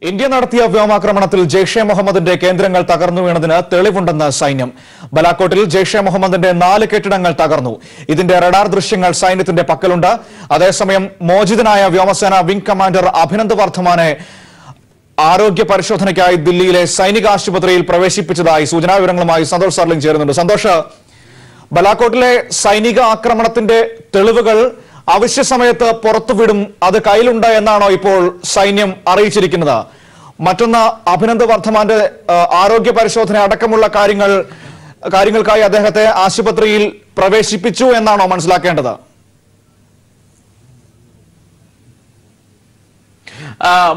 India നടത്തിയ വ്യോമാക്രമണത്തിൽ ജെയ്ഷെ മുഹമ്മദിന്റെ കേന്ദ്രങ്ങൾ തകർന്നു വീണതിന് തെളിവുണ്ടെന്ന് സൈന്യം. ബലാക്കോട്ടിൽ ജെയ്ഷെ മുഹമ്മദിന്റെ 4 കെട്ടിടങ്ങൾ തകർന്നു. ഇതിന്റെ റഡാർ ദൃശ്യങ്ങൾ സൈന്യത്തിന്റെ പക്കലുണ്ട്. അതേസമയം മോചിതനായ വ്യോമസേന വിംഗ് കമാൻഡർ അഭിനന്ദ് വർദ്ധമാനെ ആരോഗ്യ പരിശോധനയ്ക്കായി ദില്ലിയിലെ സൈനിക ആശുപത്രിയിൽ പ്രവേശിപ്പിച്ചതായി സൂചനാ വിവരങ്ങളുമായി സന്തോഷ് സർലിംഗ് ചേരുന്നുണ്ട്. സന്തോഷ്, ബലാക്കോട്ടിലെ സൈനിക ആക്രമണത്തിന്റെ തെളിവുകൾ അവശ്യ സമയത്ത് പുറത്തുവിടും, അത് കയ്യിലുണ്ട് എന്നാണോ ഇപ്പോൾ സൈന്യം അറിയിച്ചിരിക്കുന്നത്? മറ്റൊന്ന്, അഭിനന്ദ് വർദ്ധമാന്റെ ആരോഗ്യ പരിശോധന അടക്കമുള്ള കാര്യങ്ങൾക്കായി അദ്ദേഹത്തെ ആശുപത്രിയിൽ പ്രവേശിപ്പിച്ചു എന്നാണോ മനസ്സിലാക്കേണ്ടത്?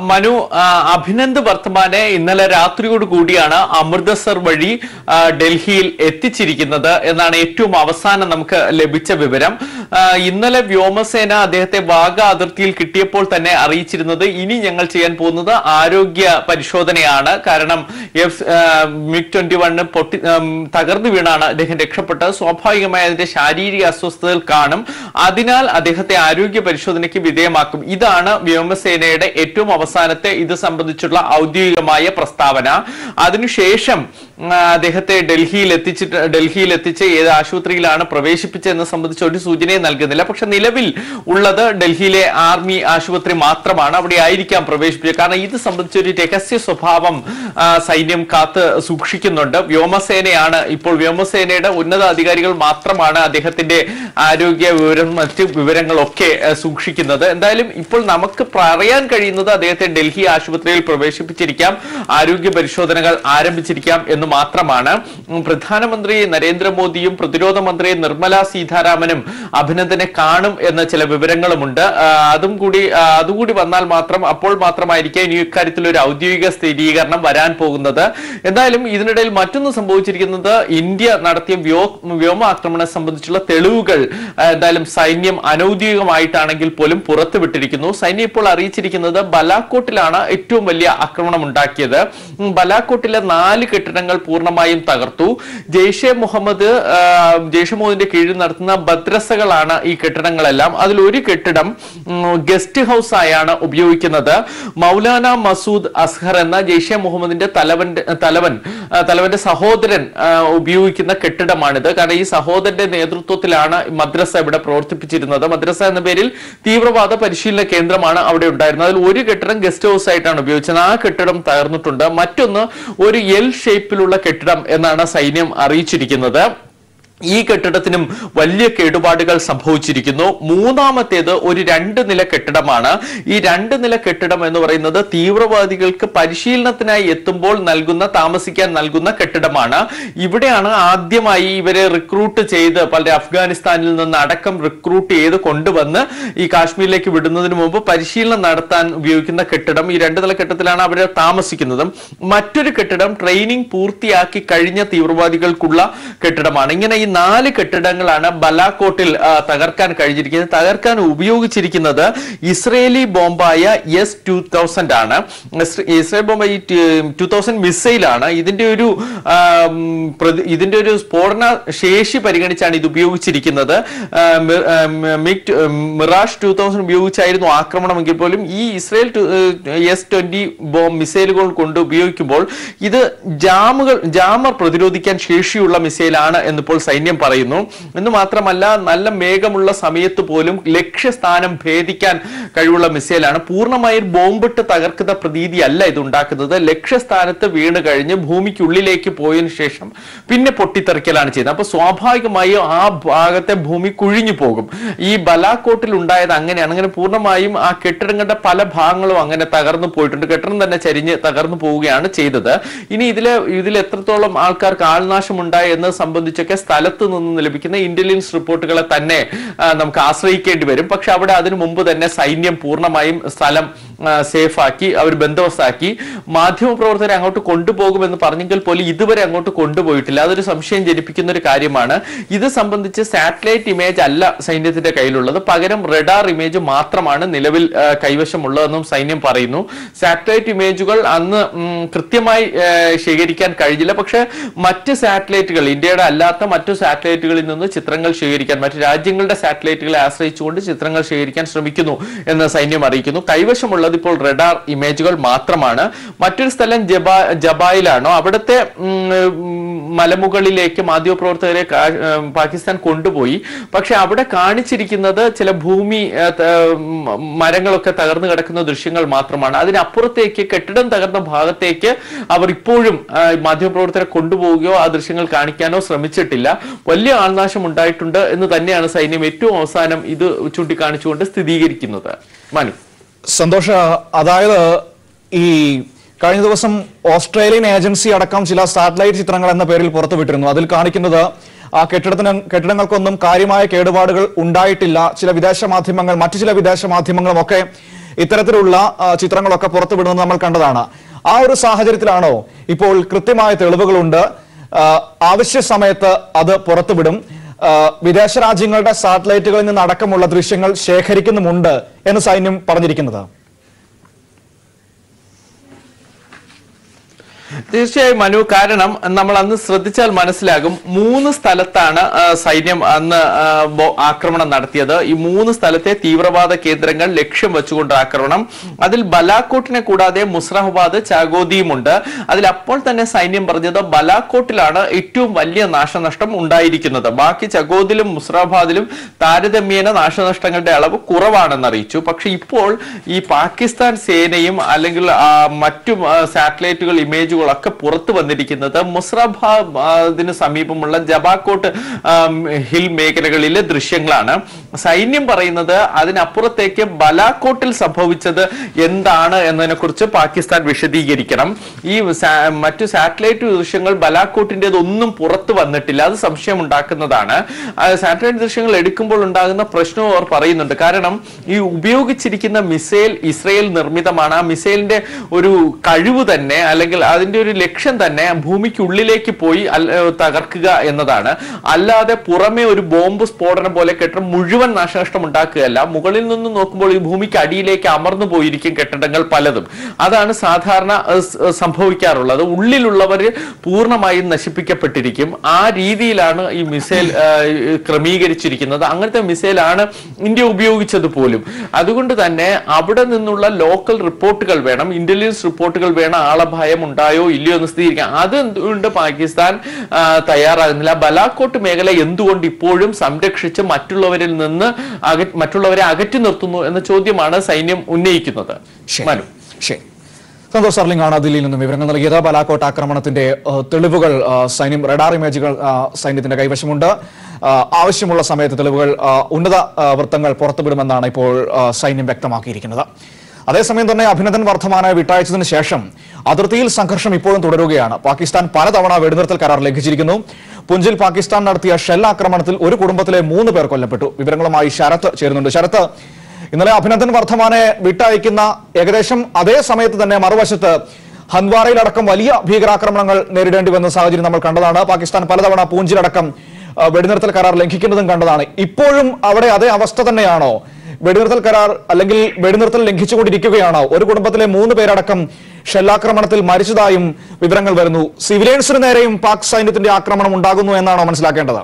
മനു, അഭിനന്ദ് വർദ്ധമാനെ ഇന്നലെ രാത്രിയോട് കൂടിയാണ് അമൃതസർ വഴി ഡൽഹിയിൽ എത്തിച്ചിരിക്കുന്നത് എന്നാണ് ഏറ്റവും അവസാനം നമുക്ക് ലഭിച്ച വിവരം. ഇന്നലെ വ്യോമസേന അദ്ദേഹത്തെ വാഗ അതിർത്തിയിൽ കിട്ടിയപ്പോൾ തന്നെ അറിയിച്ചിരുന്നത് ഇനി ഞങ്ങൾ ചെയ്യാൻ പോകുന്നത് ആരോഗ്യ പരിശോധനയാണ്. കാരണം MiG-21 തകർന്നു വീണാണ് അദ്ദേഹം രക്ഷപ്പെട്ടത്. സ്വാഭാവികമായി അതിന്റെ ശാരീരിക അസ്വസ്ഥതകൾ കാണും. അതിനാൽ അദ്ദേഹത്തെ ആരോഗ്യ പരിശോധനയ്ക്ക് വിധേയമാക്കും. ഇതാണ് വ്യോമസേനയുടെ ഏറ്റവും അവസാനത്തെ ഇത് സംബന്ധിച്ചുള്ള ഔദ്യോഗികമായ പ്രസ്താവന. അതിനുശേഷം അദ്ദേഹത്തെ ഡൽഹിയിൽ എത്തിച്ച് ഏത് ആശുപത്രിയിലാണ് പ്രവേശിപ്പിച്ചതെന്ന് സംബന്ധിച്ച് ഒരു സൂചനയും നൽകുന്നില്ല. പക്ഷെ നിലവിൽ ഉള്ളത് ഡൽഹിയിലെ ആർമി ആശുപത്രി മാത്രമാണ്. അവിടെ ആയിരിക്കാം പ്രവേശിപ്പിച്ചത്. കാരണം ഇത് സംബന്ധിച്ചൊരു രഹസ്യ സ്വഭാവം സൈന്യം കാത്ത് സൂക്ഷിക്കുന്നുണ്ട്. വ്യോമസേനയുടെ ഉന്നത അധികാരികൾ മാത്രമാണ് അദ്ദേഹത്തിന്റെ ആരോഗ്യ മറ്റ് വിവരങ്ങളൊക്കെ സൂക്ഷിക്കുന്നത്. എന്തായാലും ഇപ്പോൾ നമുക്ക് പറയാൻ കഴിയുന്നത് അദ്ദേഹത്തെ ഡൽഹി ആശുപത്രിയിൽ പ്രവേശിപ്പിച്ചിരിക്കാം, ആരോഗ്യ പരിശോധനകൾ ആരംഭിച്ചിരിക്കാം എന്ന് മാത്രമാണ്. പ്രധാനമന്ത്രി നരേന്ദ്രമോദിയും പ്രതിരോധ മന്ത്രി നിർമ്മല സീതാരാമനും അഭിനന്ദനെ കാണും എന്ന ചില വിവരങ്ങളുമുണ്ട്. അതുകൂടി വന്നാൽ അപ്പോൾ മാത്രമായിരിക്കും ഇനി ഇക്കാര്യത്തിൽ ഒരു ഔദ്യോഗിക സ്ഥിരീകരണം വരാൻ പോകുന്നത്. എന്തായാലും ഇതിനിടയിൽ മറ്റൊന്ന് സംഭവിച്ചിരിക്കുന്നത്, ഇന്ത്യ നടത്തിയ വ്യോമാക്രമണം സംബന്ധിച്ചുള്ള തെളിവുകൾ എന്തായാലും സൈന്യം അനൌദ്യോഗികമായിട്ടാണെങ്കിൽ പോലും പുറത്തുവിട്ടിരിക്കുന്നു. സൈന്യം ഇപ്പോൾ അറിയിച്ചിരിക്കുന്നത് ബലാക്കോട്ടിലാണ് ഏറ്റവും വലിയ ആക്രമണം ഉണ്ടാക്കിയത്. ബലാക്കോട്ടിലെ 4 കെട്ടിടങ്ങൾ പൂർണ്ണമായും തകർത്തു. ജെയ്ഷെ മുഹമ്മദിന്റെ കീഴിൽ നടത്തുന്ന മദ്രസകളാണ് ഈ കെട്ടിടങ്ങളെല്ലാം. അതിൽ ഒരു കെട്ടിടം ഗസ്റ്റ് ഹൗസ് ആയാണ് ഉപയോഗിക്കുന്നത്. മൗലാന മസൂദ് അസ്ഹർ എന്ന ജെയ്ഷെ മുഹമ്മദിന്റെ തലവന്റെ സഹോദരൻ ഉപയോഗിക്കുന്ന കെട്ടിടമാണിത്. കാരണം ഈ സഹോദരന്റെ നേതൃത്വത്തിലാണ് മദ്രസ ഇവിടെ പ്രവർത്തിപ്പിച്ചിരുന്നത്. മദ്രസ എന്ന പേരിൽ തീവ്രവാദ പരിശീലന കേന്ദ്രമാണ് അവിടെ ഉണ്ടായിരുന്നത്. അതിൽ ഒരു കെട്ടിടം ഗസ്റ്റ് ഹൗസ് ആയിട്ടാണ് ഉപയോഗിച്ചത്. ആ കെട്ടിടം തകർന്നിട്ടുണ്ട്. മറ്റൊന്ന് ഒരു എൽ ഷേപ്പിലുള്ള കെട്ടിടം എന്നാണ് സൈന്യം അറിയിച്ചിരിക്കുന്നത്. ഈ കെട്ടിടത്തിനും വലിയ കേടുപാടുകൾ സംഭവിച്ചിരിക്കുന്നു. മൂന്നാമത്തേത് ഒരു 2 നില കെട്ടിടമാണ്. ഈ 2 നില കെട്ടിടം എന്ന് പറയുന്നത് തീവ്രവാദികൾക്ക് പരിശീലനത്തിനായി എത്തുമ്പോൾ താമസിക്കാൻ നൽകുന്ന കെട്ടിടമാണ്. ഇവിടെയാണ് ആദ്യമായി ഇവരെ റിക്രൂട്ട് ചെയ്ത് അഫ്ഗാനിസ്ഥാനിൽ നിന്ന് അടക്കം റിക്രൂട്ട് ചെയ്ത് കൊണ്ടുവന്ന് ഈ കാശ്മീരിലേക്ക് വിടുന്നതിന് മുമ്പ് പരിശീലനം നടത്താൻ ഉപയോഗിക്കുന്ന കെട്ടിടം. ഈ 2 നില കെട്ടിടത്തിലാണ് അവരെ താമസിക്കുന്നതും. മറ്റൊരു കെട്ടിടം ട്രെയിനിങ് പൂർത്തിയാക്കി കഴിഞ്ഞ തീവ്രവാദികൾക്കുള്ള കെട്ടിടമാണ്. ഇങ്ങനെ 4 കെട്ടിടങ്ങളാണ് ബലാക്കോട്ടിൽ തകർക്കാൻ കഴിഞ്ഞിരിക്കുന്നത്. തകർക്കാൻ ഉപയോഗിച്ചിരിക്കുന്നത് ഇസ്രയേലി ബോംബായ S-2000 ആണ്. Israel bomb 2000 മിസൈലാണ്. ഇതിന്റെ ഒരു സ്ഫോടന ശേഷി പരിഗണിച്ചാണ് ഇത് ഉപയോഗിച്ചിരിക്കുന്നത്. മിറാഷ് 2000 ഉപയോഗിച്ചായിരുന്നു ആക്രമണമെങ്കിൽ പോലും ഈ ഇസ്രയേൽ S-20 ബോംബ് മിസൈലുകൾ കൊണ്ട് ഉപയോഗിക്കുമ്പോൾ ഇത് ജാമർ പ്രതിരോധിക്കാൻ ശേഷിയുള്ള മിസൈലാണ് എന്നിപ്പോൾ സൈന്യം പറയുന്നു. എന്ന് മാത്രമല്ല, നല്ല മേഘമുള്ള സമയത്ത് പോലും ലക്ഷ്യസ്ഥാനം ഭേദിക്കാൻ കഴിവുള്ള മിസൈലാണ്. പൂർണ്ണമായും ബോംബിട്ട് തകർക്കുന്ന പ്രതീതിയല്ല ഇത് ഉണ്ടാക്കുന്നത്. ലക്ഷ്യസ്ഥാനത്ത് വീണ് കഴിഞ്ഞ് ഭൂമിക്കുള്ളിലേക്ക് പോയതിനു ശേഷം പിന്നെ പൊട്ടിത്തെറിക്കലാണ് ചെയ്യുന്നത്. അപ്പൊ സ്വാഭാവികമായും ആ ഭാഗത്തെ ഭൂമി കുഴിഞ്ഞു പോകും. ഈ ബലാക്കോട്ടിൽ ഉണ്ടായത് അങ്ങനെയാണ്. അങ്ങനെ പൂർണ്ണമായും ആ കെട്ടിടങ്ങളുടെ പല ഭാഗങ്ങളും അങ്ങനെ തകർന്നു പോയിട്ടുണ്ട്. കെട്ടിടം തന്നെ ചരിഞ്ഞ് തകർന്നു പോവുകയാണ് ചെയ്തത്. ഇനി ഇതിൽ എത്രത്തോളം ആൾക്കാർക്ക് ആൾനാശം ഉണ്ടായി എന്നത് സംബന്ധിച്ചൊക്കെ സ്ഥലത്ത് നിന്ന് ലഭിക്കുന്ന ഇന്റലിജൻസ് റിപ്പോർട്ടുകളെ തന്നെ നമുക്ക് ആശ്രയിക്കേണ്ടി വരും. പക്ഷെ അവിടെ അതിനു മുമ്പ് തന്നെ സൈന്യം പൂർണ്ണമായും സ്ഥലം സേഫാക്കി, അവർ ബന്ദോബസ്താക്കി. മാധ്യമപ്രവർത്തകരെ അങ്ങോട്ട് കൊണ്ടുപോകുമെന്ന് പറഞ്ഞെങ്കിൽ പോലും ഇതുവരെ അങ്ങോട്ട് കൊണ്ടുപോയിട്ടില്ല. അതൊരു സംശയം ജനിപ്പിക്കുന്ന ഒരു കാര്യമാണ്. ഇത് സംബന്ധിച്ച് സാറ്റലൈറ്റ് ഇമേജ് അല്ല സൈന്യത്തിന്റെ കയ്യിലുള്ളത്, പകരം റഡാർ ഇമേജ് മാത്രമാണ് നിലവിൽ കൈവശമുള്ളതെന്നും സൈന്യം പറയുന്നു. സാറ്റലൈറ്റ് ഇമേജുകൾ അന്ന് കൃത്യമായി ശേഖരിക്കാൻ കഴിഞ്ഞില്ല. പക്ഷെ മറ്റ് സാറ്റലൈറ്റുകൾ, ഇന്ത്യയുടെ അല്ലാത്ത മറ്റു സാറ്റലൈറ്റുകളിൽ നിന്ന് ചിത്രങ്ങൾ ശേഖരിക്കാൻ, മറ്റു രാജ്യങ്ങളുടെ സാറ്റലൈറ്റുകളെ ആശ്രയിച്ചുകൊണ്ട് ചിത്രങ്ങൾ ശേഖരിക്കാൻ ശ്രമിക്കുന്നു എന്ന് സൈന്യം അറിയിക്കുന്നു. കൈവശമുള്ളത് ഇപ്പോൾ റഡാർ ഇമേജുകൾ മാത്രമാണ്. മറ്റൊരു സ്ഥലം ജബായിലാണോ, അവിടുത്തെ മലമുകളിലേക്ക് മാധ്യമപ്രവർത്തകരെ പാകിസ്ഥാൻ കൊണ്ടുപോയി. പക്ഷെ അവിടെ കാണിച്ചിരിക്കുന്നത് ചില ഭൂമി മരങ്ങളൊക്കെ തകർന്നു കിടക്കുന്ന ദൃശ്യങ്ങൾ മാത്രമാണ്. അതിനപ്പുറത്തേക്ക് കെട്ടിടം തകർന്ന ഭാഗത്തേക്ക് അവർ ഇപ്പോഴും മാധ്യമപ്രവർത്തകരെ കൊണ്ടുപോവുകയോ ആ ദൃശ്യങ്ങൾ കാണിക്കാനോ ശ്രമിച്ചിട്ടില്ല. വലിയ ആൾനാശം ഉണ്ടായിട്ടുണ്ട് എന്ന് തന്നെയാണ് സൈന്യം ഏറ്റവും അവസാനം ഇത് ചൂണ്ടിക്കാണിച്ചുകൊണ്ട് സ്ഥിരീകരിക്കുന്നത്. മനു, സന്തോഷ, അതായത് ഈ കഴിഞ്ഞ ദിവസം ഓസ്ട്രേലിയൻ ഏജൻസി അടക്കം ചില സാറ്റലൈറ്റ് ചിത്രങ്ങൾ എന്ന പേരിൽ പുറത്തുവിട്ടിരുന്നു. അതിൽ കാണിക്കുന്നത് ആ കെട്ടിടങ്ങൾക്കൊന്നും കാര്യമായ കേടുപാടുകൾ ഉണ്ടായിട്ടില്ല. മറ്റു ചില വിദേശ മാധ്യമങ്ങളും ഒക്കെ ഇത്തരത്തിലുള്ള ചിത്രങ്ങളൊക്കെ പുറത്തുവിടുന്നത് നമ്മൾ കണ്ടതാണ്. ആ ഒരു സാഹചര്യത്തിലാണോ ഇപ്പോൾ കൃത്യമായ തെളിവുകളുണ്ട്, ആവശ്യ സമയത്ത് അത് പുറത്തുവിടും, വിദേശ രാജ്യങ്ങളുടെ സാറ്റലൈറ്റുകളിൽ നിന്ന് അടക്കമുള്ള ദൃശ്യങ്ങൾ ശേഖരിക്കുന്നുമുണ്ട് എന്ന് സൈന്യം പറഞ്ഞിരിക്കുന്നത്? തീർച്ചയായും മനു, കാരണം നമ്മൾ അന്ന് ശ്രദ്ധിച്ചാൽ മനസ്സിലാകും 3 സ്ഥലത്താണ് സൈന്യം അന്ന് ആക്രമണം നടത്തിയത്. ഈ 3 സ്ഥലത്തെ തീവ്രവാദ കേന്ദ്രങ്ങൾ ലക്ഷ്യം വെച്ചുകൊണ്ട് ആക്രമണം. അതിൽ ബലാക്കോട്ടിനെ കൂടാതെ മുസ്രാബാദ്, ചാഗോദിയുമുണ്ട്. അതിൽ അപ്പോൾ തന്നെ സൈന്യം പറഞ്ഞത് ബലാക്കോട്ടിലാണ് ഏറ്റവും വലിയ നാശനഷ്ടം ഉണ്ടായിരിക്കുന്നത്. ബാക്കി ചഗോദിലും മുസ്രാബാദിലും താരതമ്യേന നാശനഷ്ടങ്ങളുടെ അളവ് കുറവാണെന്ന് അറിയിച്ചു. പക്ഷെ ഇപ്പോൾ ഈ പാകിസ്ഥാൻ സേനയും അല്ലെങ്കിൽ മറ്റു സാറ്റലൈറ്റുകൾ ഇമേജുകൾ ഒക്കെ പുറത്തു വന്നിരിക്കുന്നത് മുസ്രാബാദിന് സമീപമുള്ള ജബാക്കോട്ട് ഹിൽ മേഖലകളിലെ ദൃശ്യങ്ങളാണ്. സൈന്യം പറയുന്നത് അതിനപ്പുറത്തേക്ക് ബലാക്കോട്ടിൽ സംഭവിച്ചത് എന്താണ് എന്നതിനെ കുറിച്ച് പാകിസ്ഥാൻ വിശദീകരിക്കണം. ഈ മറ്റു സാറ്റലൈറ്റ് ദൃശ്യങ്ങൾ ബലാക്കോട്ടിൻ്റെതൊന്നും പുറത്തു വന്നിട്ടില്ല, അത് സംശയം ഉണ്ടാക്കുന്നതാണ്. സാറ്റലൈറ്റ് ദൃശ്യങ്ങൾ എടുക്കുമ്പോൾ ഉണ്ടാകുന്ന പ്രശ്നവും അവർ പറയുന്നുണ്ട്. കാരണം ഈ ഉപയോഗിച്ചിരിക്കുന്ന മിസൈൽ ഇസ്രയേൽ നിർമ്മിതമാണ്. ആ മിസൈലിന്റെ ഒരു കഴിവ് തന്നെ, അല്ലെങ്കിൽ അതിന്റെ ഒരു ലക്ഷ്യം തന്നെ ഭൂമിക്കുള്ളിലേക്ക് പോയി തകർക്കുക എന്നതാണ്. അല്ലാതെ പുറമെ ഒരു ബോംബ് സ്ഫോടനം പോലെ കെട്ടിടം മുഴുവൻ നാശനഷ്ടം ഉണ്ടാക്കുകയല്ല. മുകളിൽ നിന്ന് നോക്കുമ്പോൾ ഈ ഭൂമിക്ക് അടിയിലേക്ക് അമർന്നു പോയിരിക്കും കെട്ടിടങ്ങൾ പലതും. അതാണ് സാധാരണ സംഭവിക്കാറുള്ളത്. ഉള്ളിലുള്ളവർ പൂർണ്ണമായും നശിപ്പിക്കപ്പെട്ടിരിക്കും. ആ രീതിയിലാണ് ഈ മിസൈൽ ക്രമീകരിച്ചിരിക്കുന്നത്. അങ്ങനത്തെ മിസൈലാണ് ഇന്ത്യ ഉപയോഗിച്ചത് പോലും. അതുകൊണ്ട് തന്നെ അവിടെ നിന്നുള്ള ലോക്കൽ റിപ്പോർട്ടുകൾ വേണം, ഇന്റലിജൻസ് റിപ്പോർട്ടുകൾ വേണം, ആളഭയം ഉണ്ടായോ ഇല്ലയോ എന്ന് സ്ഥിരീകരിക്കാം. അതെന്തുകൊണ്ട് പാകിസ്ഥാൻ തയ്യാറാകുന്നില്ല? ബലാക്കോട്ട് മേഖല എന്തുകൊണ്ട് ഇപ്പോഴും സംരക്ഷിച്ച് മറ്റുള്ളവരെ അകറ്റി നിർത്തുന്നു എന്ന ചോദ്യമാണ് സൈന്യം ഉന്നയിക്കുന്നത്. സന്തോഷ് സർലിംഗ് ആണ് ദില്ലിയിൽ നിന്നും വിവരങ്ങൾ നൽകിയത്. ബലാക്കോട്ട് ആക്രമണത്തിന്റെ തെളിവുകൾ സൈന്യം, റഡാർ ഇമേജുകൾ സൈന്യത്തിന്റെ കൈവശമുണ്ട്. ആവശ്യമുള്ള സമയത്ത് തെളിവുകൾ ഉന്നത വൃത്തങ്ങൾ പുറത്തുവിടുമെന്നാണ് ഇപ്പോൾ സൈന്യം വ്യക്തമാക്കിയിരിക്കുന്നത്. അതേസമയം തന്നെ അഭിനന്ദൻ വർദ്ധമാനെ വിട്ടയച്ചതിന് ശേഷം അതിർത്തിയിൽ സംഘർഷം ഇപ്പോഴും തുടരുകയാണ്. പാകിസ്ഥാൻ പലതവണ വെടിനിർത്തൽ കരാർ ലംഘിച്ചിരിക്കുന്നു. പുഞ്ചിൽ പാകിസ്ഥാൻ നടത്തിയ ഷെൽ ആക്രമണത്തിൽ ഒരു കുടുംബത്തിലെ 3 പേർ കൊല്ലപ്പെട്ടു. വിവരങ്ങളുമായി ശരത്ത് ചേരുന്നുണ്ട്. ശരത്ത്, ഇന്നലെ അഭിനന്ദൻ വർദ്ധമാനെ വിട്ടയക്കുന്ന ഏകദേശം അതേ സമയത്ത് തന്നെ മറുവശത്ത് ഹന്ദ്വാരയിലടക്കം വലിയ ഭീകരാക്രമണങ്ങൾ നേരിടേണ്ടി വന്ന സാഹചര്യം നമ്മൾ കണ്ടതാണ്. പാകിസ്ഥാൻ പലതവണ പൂഞ്ചിലടക്കം വെടിനിർത്തൽ കരാർ ലംഘിക്കുന്നതും കണ്ടതാണ്. ഇപ്പോഴും അവിടെ അതേ അവസ്ഥ തന്നെയാണോ? വെടിനിർത്തൽ കരാർ അല്ലെങ്കിൽ വെടിനിർത്തൽ ലംഘിച്ചുകൊണ്ടിരിക്കുകയാണോ? ഒരു കുടുംബത്തിലെ 3 പേരടക്കം ഷെല്ലാക്രമണത്തിൽ മരിച്ചതായും വിവരങ്ങൾ വരുന്നു. സിവിലിയൻസിന് നേരെയും പാക് സൈന്യത്തിന്റെ ആക്രമണം ഉണ്ടാകുന്നു എന്നാണോ മനസ്സിലാക്കേണ്ടത്?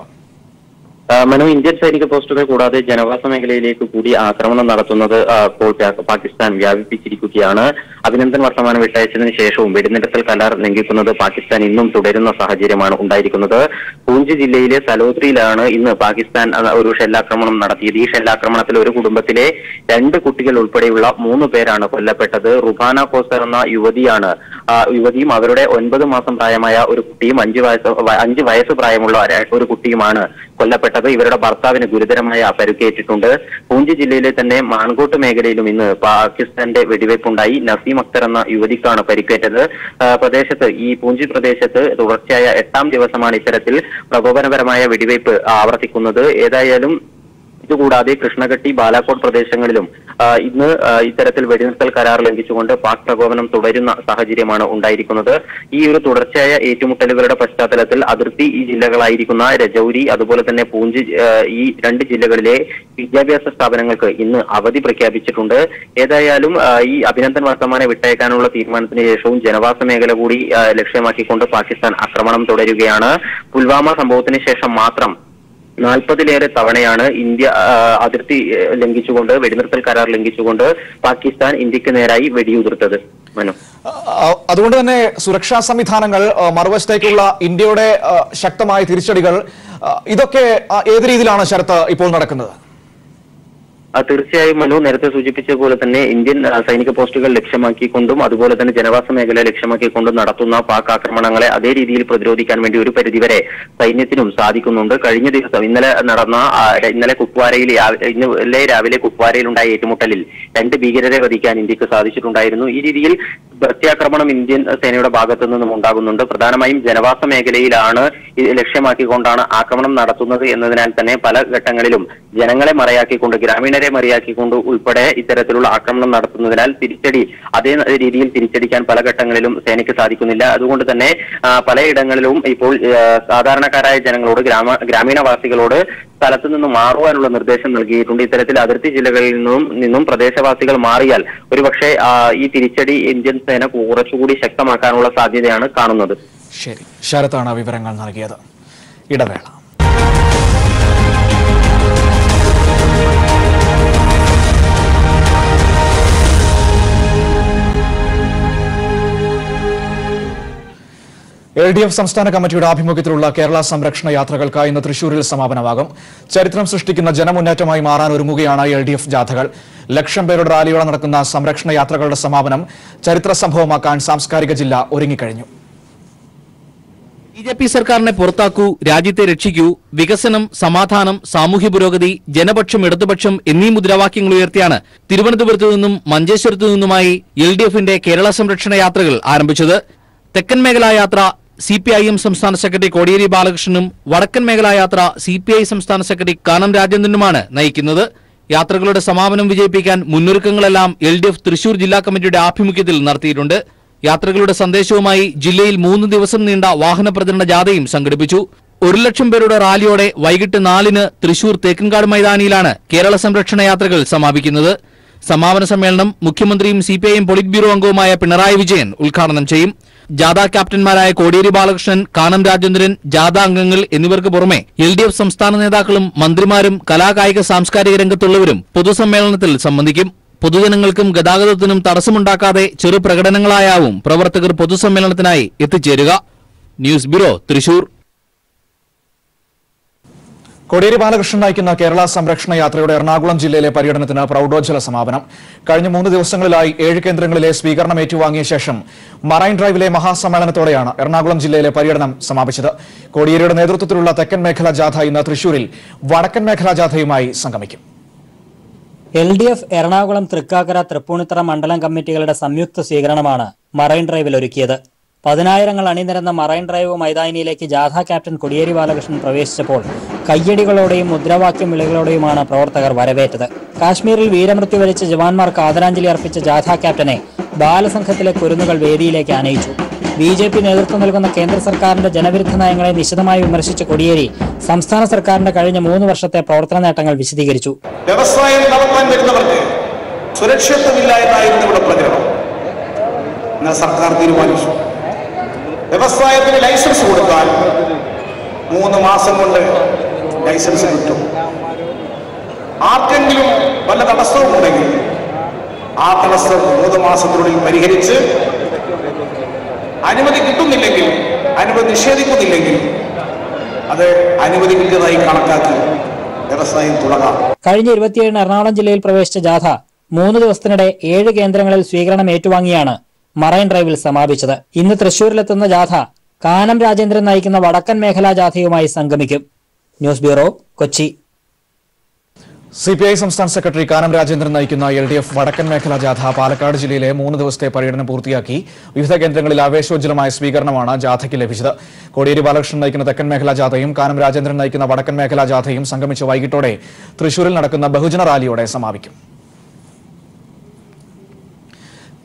മനു, ഇന്ത്യൻ സൈനിക പോസ്റ്റുകൾ കൂടാതെ ജനവാസ മേഖലയിലേക്ക് കൂടി ആക്രമണം നടത്തുന്നത് ഇപ്പോൾ പാകിസ്ഥാൻ വ്യാപിപ്പിച്ചിരിക്കുകയാണ്. അഭിനന്ദൻ വർദ്ധമാനെ വിട്ടയച്ചതിന് ശേഷവും വെടിനിർത്തൽ കരാർ ലംഘിക്കുന്നത് പാകിസ്ഥാൻ ഇന്നും തുടരുന്ന സാഹചര്യമാണ് ഉണ്ടായിരിക്കുന്നത്. പൂഞ്ച് ജില്ലയിലെ സലോത്രിയിലാണ് ഇന്ന് പാകിസ്ഥാൻ ഒരു ഷെല്ലാക്രമണം നടത്തിയത്. ഈ ഷെല്ലാക്രമണത്തിൽ ഒരു കുടുംബത്തിലെ 2 കുട്ടികൾ ഉൾപ്പെടെയുള്ള 3 പേരാണ് കൊല്ലപ്പെട്ടത്. റുബാന കോസർ എന്ന യുവതിയും അവരുടെ 9 മാസം പ്രായമായ ഒരു കുട്ടിയും 5 വയസ്സ് പ്രായമുള്ള ഒരു കുട്ടിയുമാണ് കൊല്ലപ്പെട്ടത്. ഇവരുടെ ഭർത്താവിന് ഗുരുതരമായ പരുക്കേറ്റിട്ടുണ്ട്. പൂഞ്ച് ജില്ലയിലെ തന്നെ മാൻകോട്ട് മേഖലയിലും ഇന്ന് പാകിസ്ഥാന്റെ വെടിവയ്പുണ്ടായി. നസീം അക്തർ എന്ന യുവതിക്കാണ് പരിക്കേറ്റത്. ഈ പൂഞ്ച് പ്രദേശത്ത് തുടർച്ചയായ 8ാം ദിവസമാണ് ഇത്തരത്തിൽ പ്രകോപനപരമായ വെടിവയ്പ് ആവർത്തിക്കുന്നത്. ഏതായാലും ഇതുകൂടാതെ കൃഷ്ണഘട്ടി, ബാലാക്കോട്ട് പ്രദേശങ്ങളിലും ഇന്ന് ഇത്തരത്തിൽ വെടിനിർത്തൽ കരാർ ലംഘിച്ചുകൊണ്ട് പാക് പ്രകോപനം തുടരുന്ന സാഹചര്യമാണ് ഉണ്ടായിരിക്കുന്നത്. ഈ ഒരു തുടർച്ചയായ ഏറ്റുമുട്ടലുകളുടെ പശ്ചാത്തലത്തിൽ അതിർത്തി ഈ ജില്ലകളായിരിക്കുന്ന രജൌരി അതുപോലെ തന്നെ പൂഞ്ച് ഈ 2 ജില്ലകളിലെ വിദ്യാഭ്യാസ സ്ഥാപനങ്ങൾക്ക് ഇന്ന് അവധി പ്രഖ്യാപിച്ചിട്ടുണ്ട്. ഏതായാലും ഈ അഭിനന്ദൻ വർത്തമാനെ വിട്ടയക്കാനുള്ള തീരുമാനത്തിന് ശേഷവും ജനവാസ മേഖല കൂടി ലക്ഷ്യമാക്കിക്കൊണ്ട് പാകിസ്ഥാൻ ആക്രമണം തുടരുകയാണ്. പുൽവാമ സംഭവത്തിന് ശേഷം മാത്രം 40-ലേറെ തവണയാണ് ഇന്ത്യ അതിർത്തി ലംഘിച്ചുകൊണ്ട് വെടിനിർത്തൽ കരാർ ലംഘിച്ചുകൊണ്ട് പാകിസ്ഥാൻ ഇന്ത്യക്ക് നേരായി വെടിയുതിർത്തത്. മനു, അതുകൊണ്ട് തന്നെ സുരക്ഷാ സംവിധാനങ്ങൾ, മറുവശത്തേക്കുള്ള ഇന്ത്യയുടെ ശക്തമായ തിരിച്ചടികൾ, ഇതൊക്കെ ഏത് രീതിയിലാണ് ശരത്ത് ഇപ്പോൾ നടക്കുന്നത്? തീർച്ചയായും മനു നേരത്തെ സൂചിപ്പിച്ച പോലെ തന്നെ ഇന്ത്യൻ സൈനിക പോസ്റ്റുകൾ ലക്ഷ്യമാക്കിക്കൊണ്ടും അതുപോലെ തന്നെ ജനവാസ മേഖല ലക്ഷ്യമാക്കിക്കൊണ്ടും നടത്തുന്ന പാക് ആക്രമണങ്ങളെ അതേ രീതിയിൽ പ്രതിരോധിക്കാൻ വേണ്ടി ഒരു പരിധിവരെ സൈന്യത്തിനും സാധിക്കുന്നുണ്ട്. കഴിഞ്ഞ ദിവസം ഇന്നലെ രാവിലെ കുപ്വാരയിലുണ്ടായ ഏറ്റുമുട്ടലിൽ 2 ഭീകരരെ വധിക്കാൻ ഇന്ത്യക്ക് സാധിച്ചിട്ടുണ്ടായിരുന്നു. ഈ രീതിയിൽ പ്രത്യാക്രമണം ഇന്ത്യൻ സേനയുടെ ഭാഗത്തു നിന്നും ഉണ്ടാകുന്നുണ്ട്. പ്രധാനമായും ജനവാസ മേഖലയിലാണ് ലക്ഷ്യമാക്കിക്കൊണ്ടാണ് ആക്രമണം നടത്തുന്നത് എന്നതിനാൽ തന്നെ പല ഘട്ടങ്ങളിലും ജനങ്ങളെ മറയാക്കിക്കൊണ്ട്, ഗ്രാമീണരെ മറയാക്കിക്കൊണ്ട് ഉൾപ്പെടെ ഇത്തരത്തിലുള്ള ആക്രമണം നടത്തുന്നതിനാൽ അതേ രീതിയിൽ തിരിച്ചടിക്കാൻ പല ഘട്ടങ്ങളിലും സേനയ്ക്ക് സാധിക്കുന്നില്ല. അതുകൊണ്ട് തന്നെ പലയിടങ്ങളിലും ഇപ്പോൾ സാധാരണക്കാരായ ജനങ്ങളോട്, ഗ്രാമീണവാസികളോട് സ്ഥലത്തു നിന്ന് മാറുവാനുള്ള നിർദ്ദേശം നൽകിയിട്ടുണ്ട്. ഇത്തരത്തിൽ അതിർത്തി ജില്ലകളിൽ നിന്നും പ്രദേശവാസികൾ മാറിയാൽ ഒരുപക്ഷെ ഈ തിരിച്ചടി ഇന്ത്യൻ സേന കുറച്ചുകൂടി ശക്തമാക്കാനുള്ള സാധ്യതയാണ് കാണുന്നത്. ശരി, ശരത്താണ് വിവരങ്ങൾ നൽകിയത്. ഇടവേള. LDF സംസ്ഥാന കമ്മിറ്റിയുടെ ആഭിമുഖ്യത്തിലുള്ള കേരള സംരക്ഷണ യാത്രകൾക്ക് ഇന്ന് തൃശൂരിൽ സമാപനമാകും. ചരിത്രം സൃഷ്ടിക്കുന്ന ജനമുന്നേറ്റമായി മാറാൻ ഒരുങ്ങുകയാണ് LDF ജാഥകൾ. 1,00,000 പേരുടെ റാലിയോടെ നടക്കുന്ന സംരക്ഷണ യാത്രകളുടെ സമാപനം ചരിത്ര സംഭവമാക്കാൻ സാംസ്കാരിക ജില്ല ഒരുങ്ങിക്കഴിഞ്ഞു. BJP സർക്കാരിനെ പുറത്താക്കൂ, രാജ്യത്തെ രക്ഷിക്കൂ, വികസനം, സമാധാനം, സാമൂഹ്യ പുരോഗതി, ജനപക്ഷം, ഇടതുപക്ഷം എന്നീ മുദ്രാവാക്യങ്ങൾ ഉയർത്തിയാണ് തിരുവനന്തപുരത്തു നിന്നും മഞ്ചേശ്വരത്തു നിന്നുമായി LDFന്റെ കേരള സംരക്ഷണ യാത്രകൾ ആരംഭിച്ചത്. തെക്കൻ മേഖലാ യാത്ര CPIM സംസ്ഥാന സെക്രട്ടറി കോടിയേരി ബാലകൃഷ്ണനും വടക്കൻ മേഖലാ യാത്ര CPI സംസ്ഥാന സെക്രട്ടറി കാനം രാജേന്ദ്രനുമാണ് നയിക്കുന്നത്. യാത്രകളുടെ സമാപനം വിജയിപ്പിക്കാൻ മുന്നൊരുക്കങ്ങളെല്ലാം LDF തൃശൂർ ജില്ലാ കമ്മിറ്റിയുടെ ആഭിമുഖ്യത്തിൽ നടത്തിയിട്ടുണ്ട്. യാത്രകളുടെ സന്ദേശവുമായി ജില്ലയിൽ 3 ദിവസം നീണ്ട വാഹന പ്രചരണ ജാഥയും സംഘടിപ്പിച്ചു. 1,00,000 പേരുടെ റാലിയോടെ വൈകിട്ട് 4-ന് തൃശൂർ തേക്കിൻകാട് മൈതാനിയിലാണ് കേരള സംരക്ഷണ യാത്രകൾ സമാപിക്കുന്നത്. സമാപന സമ്മേളനം മുഖ്യമന്ത്രിയും CPIM പൊളിറ്റ് ബ്യൂറോ അംഗവുമായ പിണറായി വിജയൻ ഉദ്ഘാടനം ചെയ്യും. ജാഥാ ക്യാപ്റ്റന്മാരായ കോടിയേരി ബാലകൃഷ്ണൻ, കാനം രാജേന്ദ്രൻ, ജാഥാ അംഗങ്ങൾ എന്നിവർക്ക് പുറമെ LDF സംസ്ഥാന നേതാക്കളും മന്ത്രിമാരും കലാകായിക സാംസ്കാരിക രംഗത്തുള്ളവരും പൊതുസമ്മേളനത്തിൽ സംബന്ധിക്കും. പൊതുജനങ്ങൾക്കും ഗതാഗതത്തിനും തടസ്സമുണ്ടാക്കാതെ ചെറു പ്രകടനങ്ങളായാവും പ്രവർത്തകർ പൊതുസമ്മേളനത്തിനായി എത്തിച്ചേരുക. News bureau, Thrissur. കോടിയേരി ബാലകൃഷ്ണൻ നയിക്കുന്ന കേരള സംരക്ഷണ യാത്രയുടെ എറണാകുളം ജില്ലയിലെ പര്യടനത്തിന് പ്രൌഢോജ്വല സമാപനം. കഴിഞ്ഞ 3 ദിവസങ്ങളിലായി 7 കേന്ദ്രങ്ങളിലെ സ്വീകരണം ഏറ്റുവാങ്ങിയ ശേഷം മറൈൻ ഡ്രൈവിലെ മഹാസമ്മേളനത്തോടെയാണ് എറണാകുളം ജില്ലയിലെ പര്യടനം സമാപിച്ചത്. കോടിയേരിയുടെ നേതൃത്വത്തിലുള്ള തെക്കൻ മേഖലാ ജാഥ ഇന്ന് തൃശൂരിൽ വടക്കൻ മേഖലാ ജാഥയുമായി സംഗമിക്കും. LDF എറണാകുളം, തൃക്കാക്കര, തൃപ്പൂണിത്തറ മണ്ഡലം കമ്മിറ്റികളുടെ സംയുക്ത സ്വീകരണമാണ് മറൈൻ ഡ്രൈവിൽ ഒരുക്കിയത്. 10,000 അണിനിരന്ന മറൈൻ ഡ്രൈവ് മൈതാനിയിലേക്ക് ജാഥ ക്യാപ്റ്റൻ കോടിയേരി ബാലകൃഷ്ണൻ പ്രവേശിച്ചപ്പോൾ കയ്യടികളോടെയും മുദ്രാവാക്യം വിളികളോടെയുമാണ് പ്രവർത്തകർ വരവേറ്റത്. കാശ്മീരിൽ വീരമൃത്യു വരിച്ച ജവാന്മാർക്ക് ആദരാഞ്ജലി അർപ്പിച്ച ജാഥ ക്യാപ്റ്റനെ ബാലസംഘത്തിലെ കുരുന്നുകൾ വേദിയിലേക്ക് ആനയിച്ചു. BJP നേതൃത്വം നൽകുന്ന കേന്ദ്ര സർക്കാരിന്റെ ജനവിരുദ്ധ നയങ്ങളെ നിശിതമായി വിമർശിച്ച കോടിയേരി സംസ്ഥാന സർക്കാരിന്റെ കഴിഞ്ഞ 3 വർഷത്തെ പ്രവർത്തന നേട്ടങ്ങൾ വിശദീകരിച്ചു. വ്യവസായം നടത്താൻ വരുന്നവർക്ക് സുരക്ഷിതമില്ല എന്നായിരുന്നു ഇവിടെ പ്രചരണം. എന്നാൽ സർക്കാർ തീരുമാനിച്ചു വ്യവസായത്തിന് ലൈസൻസ് കൊടുത്താൽ 3 മാസം കൊണ്ട് ലൈസൻസ് കിട്ടും. ആർക്കെങ്കിലും വല്ല തടസ്സവും ഉണ്ടെങ്കിൽ ആ തടസ്സം 3 മാസത്തിനുള്ളിൽ പരിഹരിച്ച് അനുമതി കിട്ടുന്നില്ലെങ്കിൽ, അനുമതി നിഷേധിക്കുന്നില്ലെങ്കിൽ അത് അനുമതി കിട്ടിയതായി കണക്കാക്കി വ്യവസായം തുടങ്ങാം. കഴിഞ്ഞ 27-ന് എറണാകുളം ജില്ലയിൽ പ്രവേശിച്ച ജാഥ 3 ദിവസത്തിനിടെ 7 കേന്ദ്രങ്ങളിൽ സ്വീകരണം ഏറ്റുവാങ്ങിയാണ് മറൈൻ ഡ്രൈവിൽ സമാപിച്ചത്. ഇന്ന് തൃശൂരിലെത്തുന്ന ജാഥ കാനം രാജേന്ദ്രൻ നയിക്കുന്ന വടക്കൻ മേഖലാ ജാഥയുമായി സംഗമിക്കും. News bureau, Kochi. CPI സംസ്ഥാന സെക്രട്ടറി കാനം രാജേന്ദ്രൻ നയിക്കുന്ന LDF വടക്കൻ മേഖലാ ജാഥ പാലക്കാട് ജില്ലയിലെ 3 ദിവസത്തെ പര്യടനം പൂർത്തിയാക്കി. വിവിധ കേന്ദ്രങ്ങളിൽ ആവേശോജ്വലമായ സ്വീകരണമാണ് ജാഥയ്ക്ക് ലഭിച്ചത്. കോടിയേരി ബാലകൃഷ്ണൻ നയിക്കുന്ന തെക്കൻ മേഖലാ ജാഥയും കാനം രാജേന്ദ്രൻ നയിക്കുന്ന വടക്കൻ മേഖലാ ജാഥയും സംഗമിച്ച് വൈകിട്ടോടെ തൃശൂരിൽ നടക്കുന്ന ബഹുജന റാലിയോടെ സമാപിക്കും.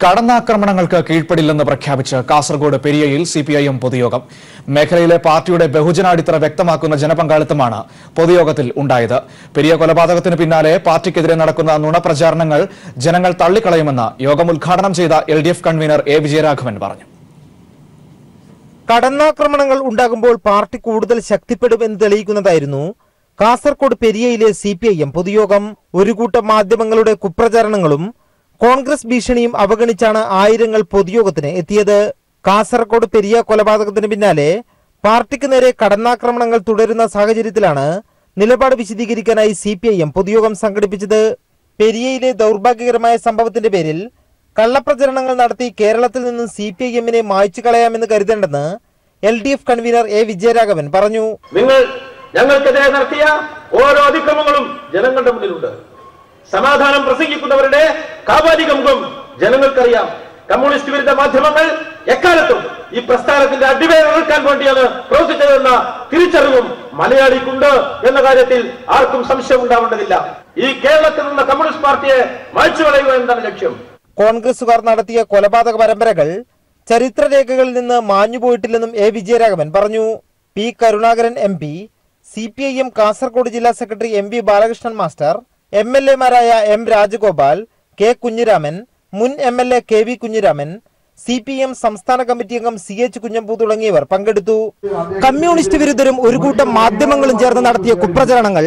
കടന്നാക്രമണങ്ങൾക്ക് കീഴ്പ്പെടില്ലെന്ന് പ്രഖ്യാപിച്ച് കാസർഗോഡ് പെരിയയിൽ CPIM പൊതുയോഗം. മേഖലയിലെ പാർട്ടിയുടെ ബഹുജനാടിത്തറ വ്യക്തമാക്കുന്ന ജനപങ്കാളിത്തമാണ് പൊതുയോഗത്തിൽ ഉണ്ടായത്. പെരിയ കൊലപാതകത്തിന് പിന്നാലെ പാർട്ടിക്കെതിരെ നടക്കുന്ന നുണപ്രചാരണങ്ങൾ ജനങ്ങൾ തള്ളിക്കളയുമെന്ന് യോഗം ഉദ്ഘാടനം ചെയ്ത LDF കൺവീനർ A. വിജയരാഘവൻ പറഞ്ഞു. കടന്നാക്രമണങ്ങൾ ഉണ്ടാകുമ്പോൾ പാർട്ടി കൂടുതൽ ശക്തിപ്പെടുമെന്ന് തെളിയിക്കുന്നതായിരുന്നു കാസർഗോഡ് പെരിയയിലെ CPIM പൊതുയോഗം. ഒരു കൂട്ടം മാധ്യമങ്ങളുടെ കുപ്രചാരണങ്ങളും കോൺഗ്രസ് ഭീഷണിയും അവഗണിച്ചാണ് ആയിരങ്ങൾ പൊതുയോഗത്തിന് എത്തിയത്. കാസർഗോഡ് പെരിയ കൊലപാതകത്തിന് പിന്നാലെ പാർട്ടിക്ക് നേരെ കടന്നാക്രമണങ്ങൾ തുടരുന്ന സാഹചര്യത്തിലാണ് നിലപാട് വിശദീകരിക്കാനായി CPIM പൊതുയോഗം സംഘടിപ്പിച്ചത്. പെരിയയിലെ ദൗർഭാഗ്യകരമായ സംഭവത്തിന്റെ പേരിൽ കള്ളപ്രചരണങ്ങൾ നടത്തി കേരളത്തിൽ നിന്നും CPIMനെ മായ്ച്ചു കളയാമെന്ന് കരുതേണ്ടെന്ന് LDF കൺവീനർ A. വിജയരാഘവൻ പറഞ്ഞു. നിങ്ങൾ ഞങ്ങൾക്കെതിരെ നടത്തിയ ഓരോ അതിക്രമങ്ങളും ജനങ്ങളുടെ മുന്നിലുണ്ട്. സമാധാനം പ്രസംഗിക്കുന്നവരുടെ കാപാലിക മുഖം ജനങ്ങൾക്കറിയാം. കമ്മ്യൂണിസ്റ്റ് വിരുദ്ധ മാധ്യമങ്ങൾ എക്കാലത്തും ഈ പ്രസ്ഥാനത്തിന്റെ അടിവേറക്കാൻ വേണ്ടിയാണ് പ്രവർത്തിച്ചതെന്ന തിരിച്ചറിവും മലയാളിക്കുണ്ട് എന്ന കാര്യത്തിൽ ആർക്കും സംശയം ഉണ്ടാവേണ്ടതില്ല. ഈ കേരളത്തിൽ നിന്ന കമ്മ്യൂണിസ്റ്റ് പാർട്ടിയെ മായ്ച്ചു കളയുക എന്നതാണ് ലക്ഷ്യം. കോൺഗ്രസുകാർ നടത്തിയ കൊലപാതക പരമ്പരകൾ ചരിത്രരേഖകളിൽ നിന്ന് മാഞ്ഞുപോയിട്ടില്ലെന്നും A. വിജയരാഘവൻ പറഞ്ഞു. P. Karunakaran MP, CPIM Kasaragod ജില്ലാ secretary MV Balakrishnan master, MLA മാരായ M. രാജഗോപാൽ, K. കുഞ്ഞിരാമൻ, മുൻ MLA KV കുഞ്ഞിരാമൻ, CPM സംസ്ഥാന കമ്മിറ്റി അംഗം CH കുഞ്ഞമ്പൂ തുടങ്ങിയവർ പങ്കെടുത്തു. കമ്മ്യൂണിസ്റ്റ് വിരുദ്ധരും ഒരു കൂട്ടം മാധ്യമങ്ങളും ചേർന്ന് നടത്തിയ കുപ്രചരണങ്ങൾ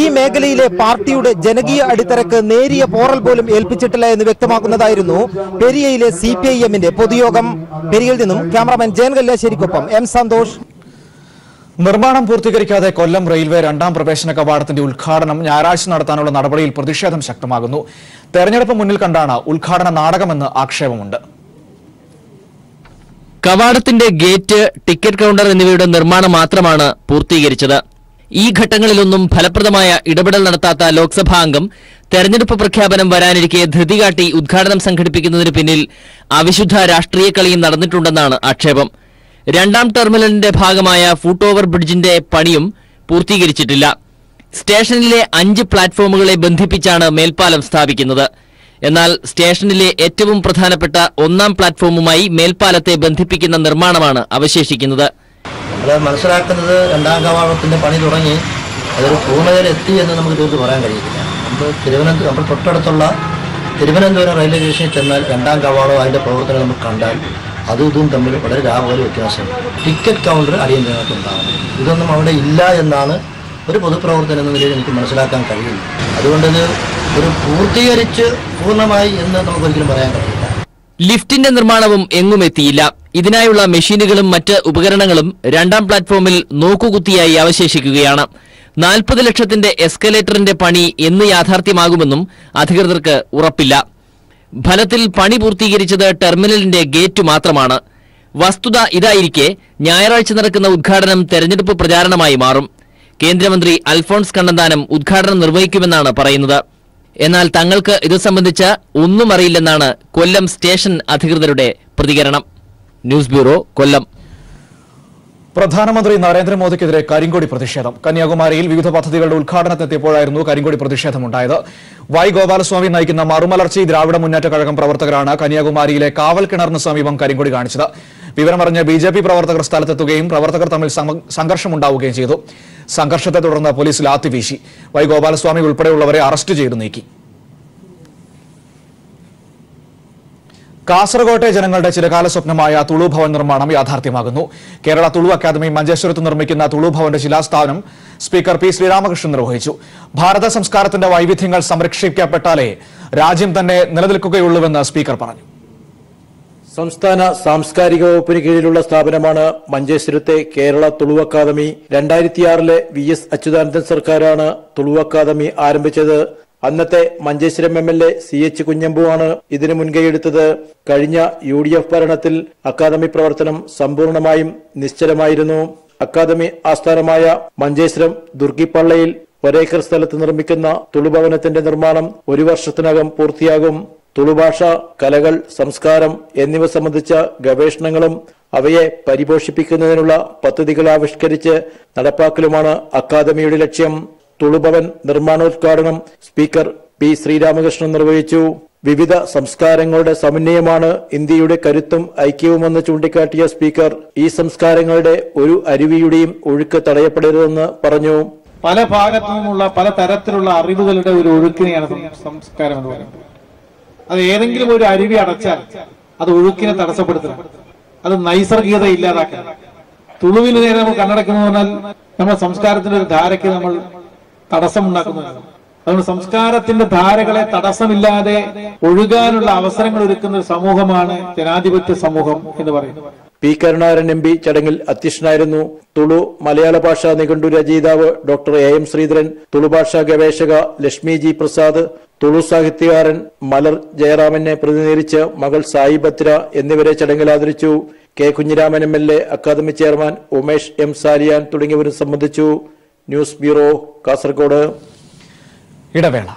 ഈ മേഖലയിലെ പാർട്ടിയുടെ ജനകീയ അടിത്തറക്ക് നേരിയ പോറൽ പോലും ഏൽപ്പിച്ചിട്ടില്ല എന്ന് വ്യക്തമാക്കുന്നതായിരുന്നു പെരിയയിലെ CPIMന്റെ പൊതുയോഗം. പെരിയയിൽ നിന്നും ക്യാമറാമാൻ ജയൻ കല്യാശ്ശേരിക്കൊപ്പം M. സന്തോഷ്. നിർമ്മാണം പൂർത്തീകരിക്കാതെ കൊല്ലം റെയിൽവേ രണ്ടാം പ്രവേശന കവാടത്തിന്റെ ഉദ്ഘാടനം ഞായറാഴ്ച നടത്താനുള്ള നടപടിയിൽ പ്രതിഷേധം ശക്തമാകുന്നു. തെരഞ്ഞെടുപ്പ് മുന്നിൽ കണ്ടാണ് ഉദ്ഘാടന നാടകമെന്ന് ആക്ഷേപമുണ്ട്. കവാടത്തിന്റെ ഗേറ്റ്, ടിക്കറ്റ് കൗണ്ടർ എന്നിവയുടെ നിർമ്മാണം മാത്രമാണ് പൂർത്തീകരിച്ചത്. ഈ ഘട്ടങ്ങളിലൊന്നും ഫലപ്രദമായ ഇടപെടൽ നടത്താത്ത ലോക്സഭാ അംഗം തെരഞ്ഞെടുപ്പ് പ്രഖ്യാപനം വരാനിരിക്കെ ധൃതികാട്ടി ഉദ്ഘാടനം സംഘടിപ്പിക്കുന്നതിന് പിന്നിൽ അവിശുദ്ധ രാഷ്ട്രീയ കളിയും നടന്നിട്ടുണ്ടെന്നാണ് ആക്ഷേപം. രണ്ടാം ടെർമിനലിന്റെ ഭാഗമായ ഫുട് ഓവർ ബ്രിഡ്ജിന്റെ പണിയും പൂർത്തീകരിച്ചിട്ടില്ല. സ്റ്റേഷനിലെ 5 പ്ലാറ്റ്ഫോമുകളെ ബന്ധിപ്പിച്ചാണ് മേൽപ്പാലം സ്ഥാപിക്കുന്നത്. എന്നാൽ സ്റ്റേഷനിലെ ഏറ്റവും പ്രധാനപ്പെട്ട 1ാം പ്ലാറ്റ്ഫോമുമായി മേൽപ്പാലത്തെ ബന്ധിപ്പിക്കുന്ന നിർമ്മാണമാണ് അവശേഷിക്കുന്നത്. മനസ്സിലാക്കുന്നത് രണ്ടാം കവാടത്തിന്റെ പണി തുടങ്ങി അതൊരു പൂർണ്ണതയിലെത്തി എന്ന് നമുക്ക് തീർത്ത് പറയാൻ കഴിയില്ല. നമ്മൾ തൊട്ടടുത്തുള്ള തിരുവനന്തപുരം റെയിൽവേ സ്റ്റേഷനിൽ ചെന്നാൽ രണ്ടാം കവാടം അതിന്റെ പ്രവർത്തനം നമ്മൾ കണ്ടാൽ അതും ഇതും തമ്മിൽ വളരെ രാപോലെ വ്യത്യാസം. ടിക്കറ്റ് കൗണ്ടർ അടിയന്തരമായിട്ട് ഉണ്ടാകും. ഇതൊന്നും അവിടെ ഇല്ല എന്നാണ് ഒരു പൊതുപ്രവർത്തനം എന്ന നിലയിൽ എനിക്ക് മനസ്സിലാക്കാൻ കഴിയില്ല. അതുകൊണ്ട് ഇത് ഒരു പൂർത്തീകരിച്ച് പൂർണ്ണമായി എന്ന് നമുക്കൊരിക്കലും പറയാൻ കഴിയില്ല. ലിഫ്റ്റിന്റെ നിർമ്മാണവും എങ്ങും എത്തിയില്ല. ഇതിനായുള്ള മെഷീനുകളും മറ്റ് ഉപകരണങ്ങളും രണ്ടാം പ്ലാറ്റ്ഫോമിൽ നോക്കുകുത്തിയായി അവശേഷിക്കുകയാണ്. 40 ലക്ഷത്തിന്റെ എസ്കലേറ്ററിന്റെ പണി എന്ന് യാഥാർത്ഥ്യമാകുമെന്നും അധികൃതർക്ക് ഉറപ്പില്ല. ഫലത്തിൽ പണി പൂർത്തീകരിച്ചത് ടെർമിനലിന്റെ ഗേറ്റ് മാത്രമാണ്. വസ്തുത ഇതായിരിക്കെ ഞായറാഴ്ച നടക്കുന്ന ഉദ്ഘാടനം തെരഞ്ഞെടുപ്പ് പ്രചാരണമായി മാറും. കേന്ദ്രമന്ത്രി അൽഫോൺസ് കണ്ണന്താനം ഉദ്ഘാടനം നിർവഹിക്കുമെന്നാണ് പറയുന്നത്. എന്നാൽ തങ്ങൾക്ക് ഇത് സംബന്ധിച്ച് ഒന്നും അറിയില്ലെന്നാണ് കൊല്ലം സ്റ്റേഷൻ അധികൃതരുടെ പ്രതികരണം. ന്യൂസ് ബ്യൂറോ, കൊല്ലം. പ്രധാനമന്ത്രി നരേന്ദ്രമോദിക്കെതിരെ കരിങ്കൊടി പ്രതിഷേധം. കന്യാകുമാരിയിൽ വിവിധ പദ്ധതികളുടെ ഉദ്ഘാടനത്തിനെത്തിയപ്പോഴായിരുന്നു കരിങ്കൊടി പ്രതിഷേധമുണ്ടായത്. Y. ഗോപാലസ്വാമി നയിക്കുന്ന മറുമലർച്ചി ദ്രാവിഡ മുന്നേറ്റ കഴകം പ്രവർത്തകരാണ് കന്യാകുമാരിയിലെ കാവൽ കിണറിന് സമീപം കരിങ്കൊടി കാണിച്ചത്. വിവരമറിഞ്ഞ BJP പ്രവർത്തകർ സ്ഥലത്തെത്തുകയും പ്രവർത്തകർ തമ്മിൽ സംഘർഷമുണ്ടാവുകയും ചെയ്തു. സംഘർഷത്തെ തുടർന്ന് പോലീസ് ലാത്തി വീശി. Y. ഗോപാലസ്വാമി ഉൾപ്പെടെയുള്ളവരെ അറസ്റ്റ് ചെയ്തു നീക്കി. കാസർകോട്ടെ ജനങ്ങളുടെ ചിരകാല സ്വപ്നമായ തുളു ഭവൻ നിർമ്മാണം യാഥാർത്ഥ്യമാകുന്നു. കേരള തുളു അക്കാദമി മഞ്ചേശ്വരത്ത് നിർമ്മിക്കുന്ന തുളു ഭവന്റെ ശിലാസ്ഥാപനം സ്പീക്കർ P. ശ്രീരാമകൃഷ്ണൻ നിർവഹിച്ചു. ഭാരത സംസ്കാരത്തിന്റെ വൈവിധ്യങ്ങൾ സംരക്ഷിക്കപ്പെട്ടാലേ രാജ്യം തന്നെ നിലനിൽക്കുകയുള്ളൂവെന്ന് സ്പീക്കർ പറഞ്ഞു. സംസ്ഥാന സാംസ്കാരിക വകുപ്പിന് കീഴിലുള്ള സ്ഥാപനമാണ് മഞ്ചേശ്വരത്തെ കേരള തുളു അക്കാദമി. 2006 VS അച്യുതാനന്ദൻ സർക്കാരാണ് തുളു അക്കാദമി ആരംഭിച്ചത്. അന്നത്തെ മഞ്ചേശ്വരം MLA CH കുഞ്ഞമ്പുവാണ് ഇതിന് മുൻകൈയെടുത്തത്. കഴിഞ്ഞ UDF ഭരണത്തിൽ അക്കാദമി പ്രവർത്തനം സമ്പൂർണമായും നിശ്ചലമായിരുന്നു. അക്കാദമി ആസ്ഥാനമായ മഞ്ചേശ്വരം ദുർഗിപ്പള്ളയിൽ ഒരേക്കർ സ്ഥലത്ത് നിർമ്മിക്കുന്ന തുളുഭവനത്തിന്റെ നിർമ്മാണം 1 വർഷത്തിനകം പൂർത്തിയാകും. തുളുഭാഷ, കലകൾ, സംസ്കാരം എന്നിവ സംബന്ധിച്ച ഗവേഷണങ്ങളും അവയെ പരിപോഷിപ്പിക്കുന്നതിനുള്ള പദ്ധതികൾ ആവിഷ്കരിച്ച് നടപ്പാക്കലുമാണ് അക്കാദമിയുടെ ലക്ഷ്യം. തുളുഭവൻ നിർമ്മാണോദ്ഘാടനം സ്പീക്കർ പി ശ്രീരാമകൃഷ്ണൻ നിർവഹിച്ചു. വിവിധ സംസ്കാരങ്ങളുടെ സമന്വയമാണ് ഇന്ത്യയുടെ കരുത്തും ഐക്യവുമെന്ന് ചൂണ്ടിക്കാട്ടിയ സ്പീക്കർ ഈ സംസ്കാരങ്ങളുടെ ഒരു അരുവിയുടെയും ഒഴുക്ക് തടയപ്പെടരുതെന്ന് പറഞ്ഞു. പല ഭാഗത്തു നിന്നുള്ള പല തരത്തിലുള്ള അറിവുകളുടെ ഒരു ഒഴുക്കിനെയാണ് സംസ്കാരം എന്ന് പറയുന്നത്. അത് ഏതെങ്കിലും ഒരു അരുവി അടച്ചാൽ അത് ഒഴുക്കിനെ തടസ്സപ്പെടുത്തണം, അത് നൈസർഗികത ഇല്ലാതാക്കണം. തുളുവിന് നേരെ നമ്മൾ കണ്ണടക്കുന്നു പറഞ്ഞാൽ നമ്മുടെ സംസ്കാരത്തിന്റെ ഒരു ധാരയ്ക്ക് നമ്മൾ തടസ്സമുണ്ടാക്കുന്നതാണ്. അതുകൊണ്ട് സംസ്കാരത്തിന്റെ ധാരകളെ തടസ്സമില്ലാതെ ഒഴുകാനുള്ള അവസരങ്ങൾ ഒരുക്കുന്ന ഒരു സമൂഹമാണ് ജനാധിപത്യ സമൂഹം എന്ന് പറയുന്നത്. പി കരുണാകരൻ എം പി ചടങ്ങിൽ അധ്യക്ഷനായിരുന്നു. തുളു മലയാള ഭാഷാ നിഘണ്ടു രചയിതാവ് ഡോക്ടർ എം ശ്രീധരൻ, തുളുഭാഷാ ഗവേഷക ലക്ഷ്മി ജി പ്രസാദ്, തുളു സാഹിത്യകാരൻ മലർ ജയറാമനെ പ്രതിനിധീകരിച്ച് മകൾ സായി ഭദ്ര എന്നിവരെ ചടങ്ങിൽ ആദരിച്ചു. K Kunhiraman MLA, academy chairman Umesh M Saliyan തുടങ്ങിയവരും സംബന്ധിച്ചു. News bureau, Kasaragod. ഇടവേള.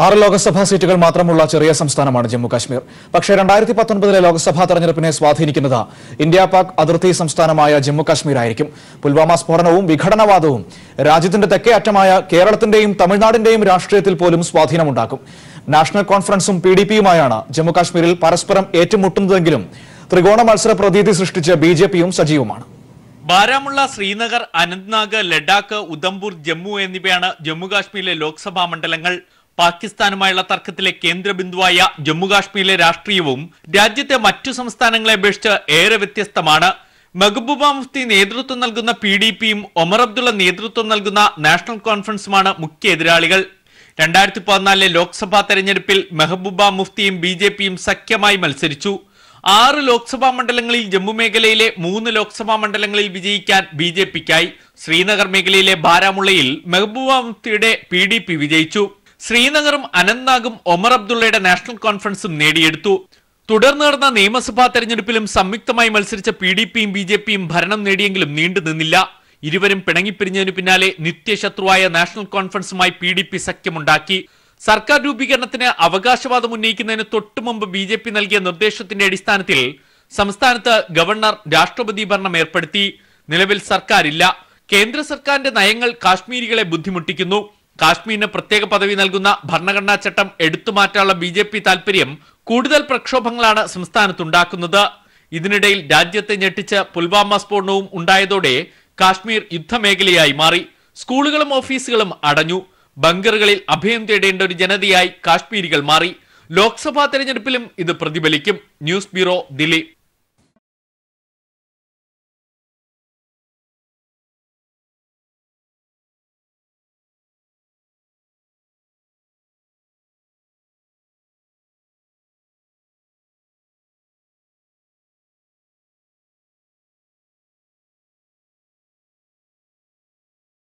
ആറ് ലോക്സഭാ സീറ്റുകൾ മാത്രമുള്ള ചെറിയ സംസ്ഥാനമാണ് ജമ്മു കാശ്മീർ. പക്ഷേ 2019 ലോക്സഭാ തെരഞ്ഞെടുപ്പിനെ സ്വാധീനിക്കുന്നത് ഇന്ത്യ പാക് അതിർത്തി സംസ്ഥാനമായ ജമ്മു കാശ്മീരായിരിക്കും. പുൽവാമ സ്ഫോടനവും വിഘടനവാദവും രാജ്യത്തിന്റെ തെക്കേ അറ്റമായ കേരളത്തിന്റെയും തമിഴ്നാടിന്റെയും രാഷ്ട്രീയത്തിൽ പോലും സ്വാധീനമുണ്ടാക്കും. നാഷണൽ കോൺഫറൻസും PDPയുമായാണ് ജമ്മു കാശ്മീരിൽ പരസ്പരം ഏറ്റുമുട്ടുന്നതെങ്കിലും ത്രികോണ മത്സര പ്രതീതി സൃഷ്ടിച്ച് BJPയും സജീവമാണ്. ബാരാമുള്ള, ശ്രീനഗർ, അനന്ത്നാഗ്, ലഡാക്ക്, ഉധംപൂർ, ജമ്മു എന്നിവയാണ് ജമ്മുകാശ്മീരിലെ ലോക്സഭാ മണ്ഡലങ്ങൾ. പാകിസ്ഥാനുമായുള്ള തർക്കത്തിലെ കേന്ദ്രബിന്ദുവായ ജമ്മുകാശ്മീരിലെ രാഷ്ട്രീയവും രാജ്യത്തെ മറ്റു സംസ്ഥാനങ്ങളെ അപേക്ഷിച്ച് ഏറെ വ്യത്യസ്തമാണ്. മെഹബൂബ മുഫ്തി നേതൃത്വം നൽകുന്ന PDPയും ഒമർ അബ്ദുള്ള നേതൃത്വം നൽകുന്ന നാഷണൽ കോൺഫറൻസുമാണ് മുഖ്യ എതിരാളികൾ. 2014 ലോക്സഭാ തെരഞ്ഞെടുപ്പിൽ മെഹബൂബ മുഫ്തിയും BJPയും സഖ്യമായി മത്സരിച്ചു. 6 ലോക്സഭാ മണ്ഡലങ്ങളിൽ ജമ്മു മേഖലയിലെ 3 ലോക്സഭാ മണ്ഡലങ്ങളിൽ വിജയിക്കാൻ BJPക്കായി. ശ്രീനഗർ മേഖലയിലെ ബാരാമുള്ളയിൽ മെഹബൂബ മുഫ്തിയുടെ PDP വിജയിച്ചു. ശ്രീനഗറും അനന്ത്നാഗും ഒമർ അബ്ദുള്ളയുടെ നാഷണൽ കോൺഫറൻസും നേടിയെടുത്തു. തുടർന്ന് നടന്ന നിയമസഭാ തെരഞ്ഞെടുപ്പിലും സംയുക്തമായി മത്സരിച്ച PDPയും BJPയും ഭരണം നേടിയെങ്കിലും നീണ്ടുനിന്നില്ല. ഇരുവരും പിണങ്ങിപ്പിരിഞ്ഞതിനു പിന്നാലെ നിത്യശത്രുവായ നാഷണൽ കോൺഫറൻസുമായി PDP സഖ്യമുണ്ടാക്കി. സർക്കാർ രൂപീകരണത്തിന് അവകാശവാദം ഉന്നയിക്കുന്നതിന് തൊട്ടുമുമ്പ് BJP നൽകിയ നിർദ്ദേശത്തിന്റെ അടിസ്ഥാനത്തിൽ സംസ്ഥാനത്ത് ഗവർണർ രാഷ്ട്രപതി ഭരണം ഏർപ്പെടുത്തി. നിലവിൽ സർക്കാരില്ല. കേന്ദ്ര സർക്കാരിന്റെ നയങ്ങൾ കാശ്മീരികളെ ബുദ്ധിമുട്ടിക്കുന്നു. കാശ്മീരിന് പ്രത്യേക പദവി നൽകുന്ന ഭരണഘടനാ ചട്ടം എടുത്തുമാറ്റാനുള്ള BJP താൽപര്യം കൂടുതൽ പ്രക്ഷോഭങ്ങളാണ് സംസ്ഥാനത്തുണ്ടാക്കുന്നത്. ഇതിനിടയിൽ രാജ്യത്തെ ഞെട്ടിച്ച് പുൽവാമ സ്ഫോടനവും ഉണ്ടായതോടെ കാശ്മീർ യുദ്ധമേഖലയായി മാറി. സ്കൂളുകളും ഓഫീസുകളും അടഞ്ഞു. ബങ്കറുകളിൽ അഭയം തേടേണ്ട ഒരു ജനതയായി കാശ്മീരികൾ മാറി. ലോക്സഭാ തെരഞ്ഞെടുപ്പിലും ഇത് പ്രതിഫലിക്കും. News bureau, Delhi.